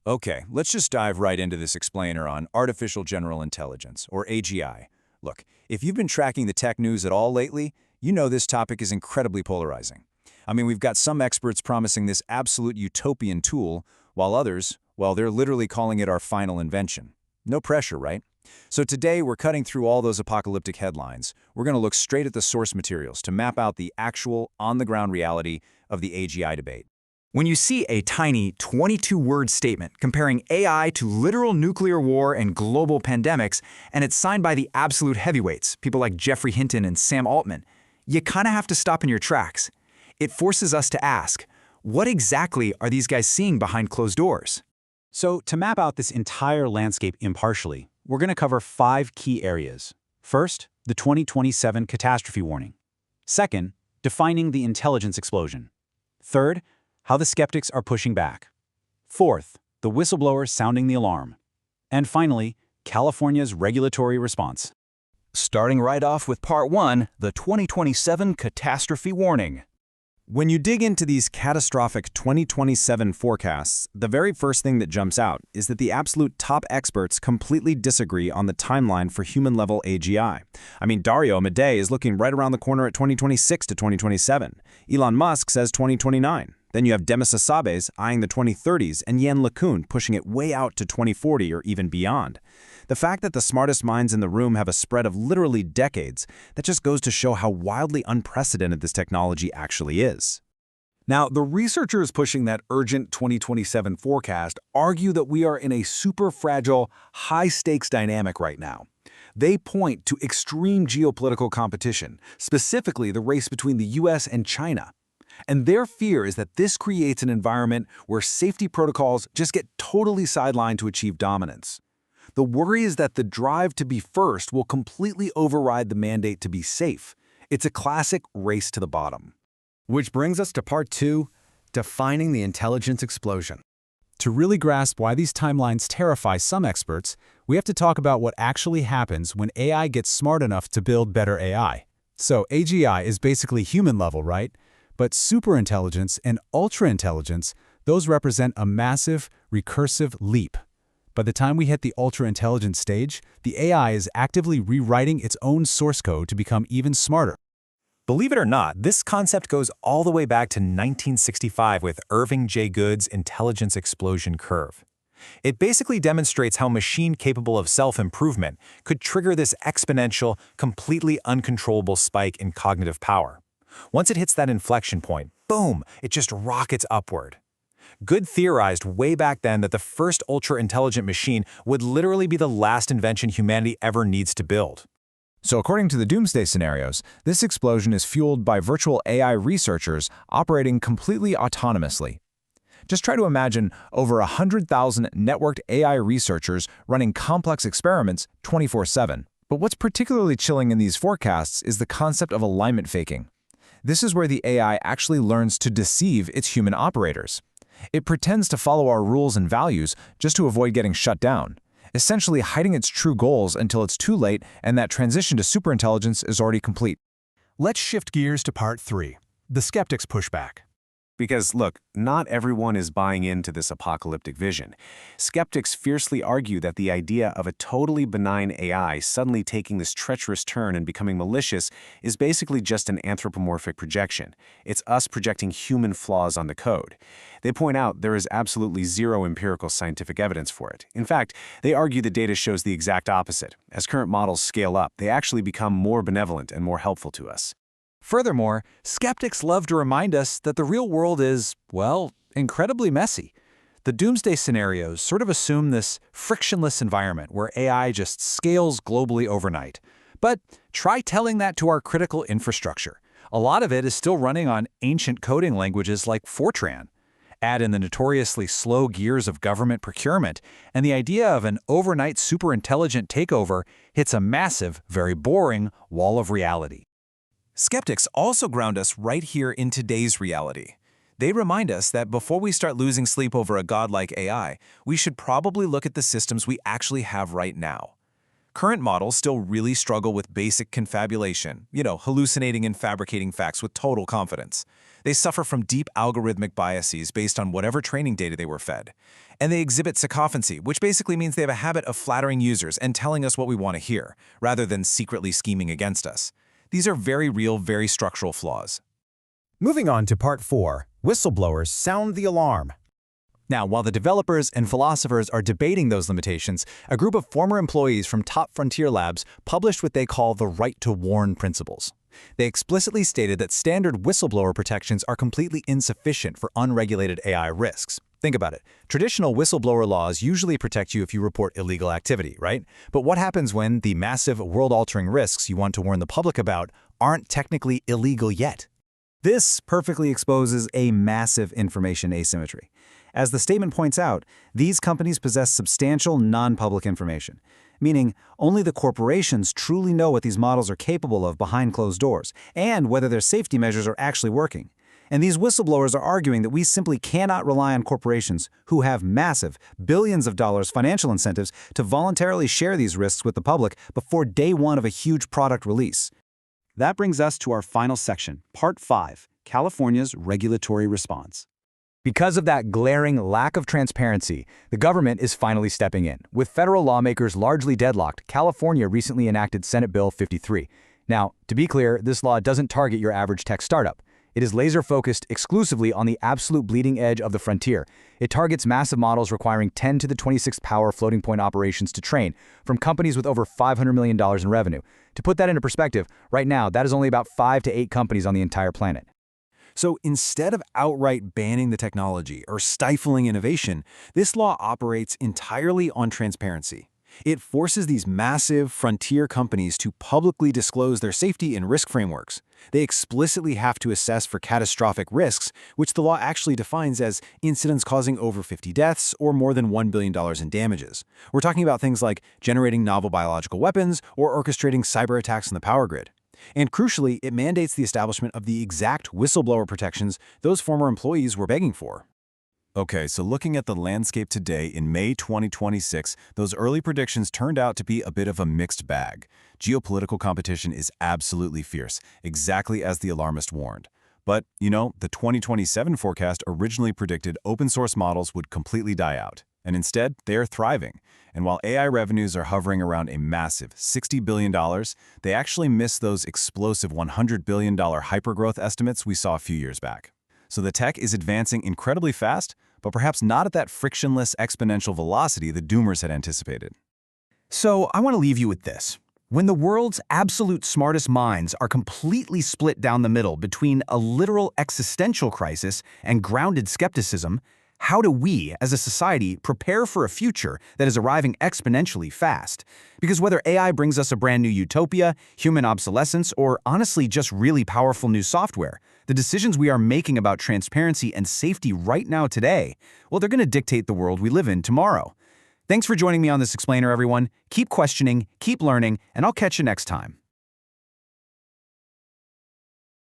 Okay, let's just dive right into this explainer on artificial general intelligence, or AGI. Look, if you've been tracking the tech news at all lately, you know this topic is incredibly polarizing. I mean, we've got some experts promising this absolute utopian tool, while others, well, they're literally calling it our final invention. No pressure, right? So today, we're cutting through all those apocalyptic headlines. We're going to look straight at the source materials to map out the actual, on-the-ground reality of the AGI debate. When you see a tiny 22-word statement comparing AI to literal nuclear war and global pandemics, and it's signed by the absolute heavyweights, people like Geoffrey Hinton and Sam Altman, you kind of have to stop in your tracks. It forces us to ask, what exactly are these guys seeing behind closed doors? So to map out this entire landscape impartially, we're going to cover 5 key areas. First, the 2027 catastrophe warning. Second, defining the intelligence explosion. Third, how the skeptics are pushing back. Fourth, the whistleblowers sounding the alarm. And finally, California's regulatory response. Starting right off with Part 1, the 2027 catastrophe warning. When you dig into these catastrophic 2027 forecasts, the very first thing that jumps out is that the absolute top experts completely disagree on the timeline for human-level AGI. I mean, Dario Amodei is looking right around the corner at 2026 to 2027. Elon Musk says 2029. Then you have Demis Hassabis eyeing the 2030s and Yann LeCun pushing it way out to 2040 or even beyond. The fact that the smartest minds in the room have a spread of literally decades, that just goes to show how wildly unprecedented this technology actually is. Now, the researchers pushing that urgent 2027 forecast argue that we are in a super fragile, high-stakes dynamic right now. They point to extreme geopolitical competition, specifically the race between the US and China. And their fear is that this creates an environment where safety protocols just get totally sidelined to achieve dominance. The worry is that the drive to be first will completely override the mandate to be safe. It's a classic race to the bottom. Which brings us to Part 2, defining the intelligence explosion. To really grasp why these timelines terrify some experts, we have to talk about what actually happens when AI gets smart enough to build better AI. So AGI is basically human level, right? But superintelligence and ultra-intelligence, those represent a massive, recursive leap. By the time we hit the ultra-intelligent stage, the AI is actively rewriting its own source code to become even smarter. Believe it or not, this concept goes all the way back to 1965 with Irving J. Good's intelligence explosion curve. It basically demonstrates how a machine capable of self-improvement could trigger this exponential, completely uncontrollable spike in cognitive power. Once it hits that inflection point, boom, it just rockets upward. Good theorized way back then that the first ultra-intelligent machine would literally be the last invention humanity ever needs to build. So according to the doomsday scenarios, this explosion is fueled by virtual AI researchers operating completely autonomously. Just try to imagine over 100,000 networked AI researchers running complex experiments 24/7. But what's particularly chilling in these forecasts is the concept of alignment faking. This is where the AI actually learns to deceive its human operators. It pretends to follow our rules and values just to avoid getting shut down, essentially hiding its true goals until it's too late and that transition to superintelligence is already complete. Let's shift gears to Part 3, the skeptics' pushback. Because, look, not everyone is buying into this apocalyptic vision. Skeptics fiercely argue that the idea of a totally benign AI suddenly taking this treacherous turn and becoming malicious is basically just an anthropomorphic projection. It's us projecting human flaws on the code. They point out there is absolutely zero empirical scientific evidence for it. In fact, they argue the data shows the exact opposite. As current models scale up, they actually become more benevolent and more helpful to us. Furthermore, skeptics love to remind us that the real world is, well, incredibly messy. The doomsday scenarios sort of assume this frictionless environment where AI just scales globally overnight. But try telling that to our critical infrastructure. A lot of it is still running on ancient coding languages like Fortran. Add in the notoriously slow gears of government procurement, and the idea of an overnight superintelligent takeover hits a massive, very boring wall of reality. Skeptics also ground us right here in today's reality. They remind us that before we start losing sleep over a godlike AI, we should probably look at the systems we actually have right now. Current models still really struggle with basic confabulation, hallucinating and fabricating facts with total confidence. They suffer from deep algorithmic biases based on whatever training data they were fed. And they exhibit sycophancy, which basically means they have a habit of flattering users and telling us what we want to hear, rather than secretly scheming against us. These are very real, very structural flaws. Moving on to Part 4, Whistleblowers Sound the Alarm. Now, while the developers and philosophers are debating those limitations, a group of former employees from top frontier labs published what they call the right to warn principles. They explicitly stated that standard whistleblower protections are completely insufficient for unregulated AI risks. Think about it. Traditional whistleblower laws usually protect you if you report illegal activity, right? But what happens when the massive world-altering risks you want to warn the public about aren't technically illegal yet? This perfectly exposes a massive information asymmetry. As the statement points out, these companies possess substantial non-public information, meaning only the corporations truly know what these models are capable of behind closed doors and whether their safety measures are actually working. And these whistleblowers are arguing that we simply cannot rely on corporations who have massive, billions of dollars financial incentives to voluntarily share these risks with the public before day one of a huge product release. That brings us to our final section, Part 5, California's regulatory response. Because of that glaring lack of transparency, the government is finally stepping in. With federal lawmakers largely deadlocked, California recently enacted Senate Bill 53. Now, to be clear, this law doesn't target your average tech startup. It is laser-focused exclusively on the absolute bleeding edge of the frontier. It targets massive models requiring 10 to the 26th power floating point operations to train, from companies with over $500 million in revenue. To put that into perspective, right now, that is only about 5 to 8 companies on the entire planet. So instead of outright banning the technology or stifling innovation, this law operates entirely on transparency. It forces these massive frontier companies to publicly disclose their safety and risk frameworks. They explicitly have to assess for catastrophic risks, which the law actually defines as incidents causing over 50 deaths or more than $1 billion in damages. We're talking about things like generating novel biological weapons or orchestrating cyber attacks on the power grid. And crucially, it mandates the establishment of the exact whistleblower protections those former employees were begging for. Okay, so looking at the landscape today in May 2026, those early predictions turned out to be a bit of a mixed bag. Geopolitical competition is absolutely fierce, exactly as the alarmist warned. But, the 2027 forecast originally predicted open source models would completely die out. And instead, they are thriving. And while AI revenues are hovering around a massive $60 billion, they actually miss those explosive $100 billion hypergrowth estimates we saw a few years back. So the tech is advancing incredibly fast, but perhaps not at that frictionless exponential velocity the doomers had anticipated. So I want to leave you with this. When the world's absolute smartest minds are completely split down the middle between a literal existential crisis and grounded skepticism, how do we, as a society, prepare for a future that is arriving exponentially fast? Because whether AI brings us a brand new utopia, human obsolescence, or honestly just really powerful new software, the decisions we are making about transparency and safety right now today, well, they're going to dictate the world we live in tomorrow. Thanks for joining me on this explainer, everyone. Keep questioning, keep learning, and I'll catch you next time.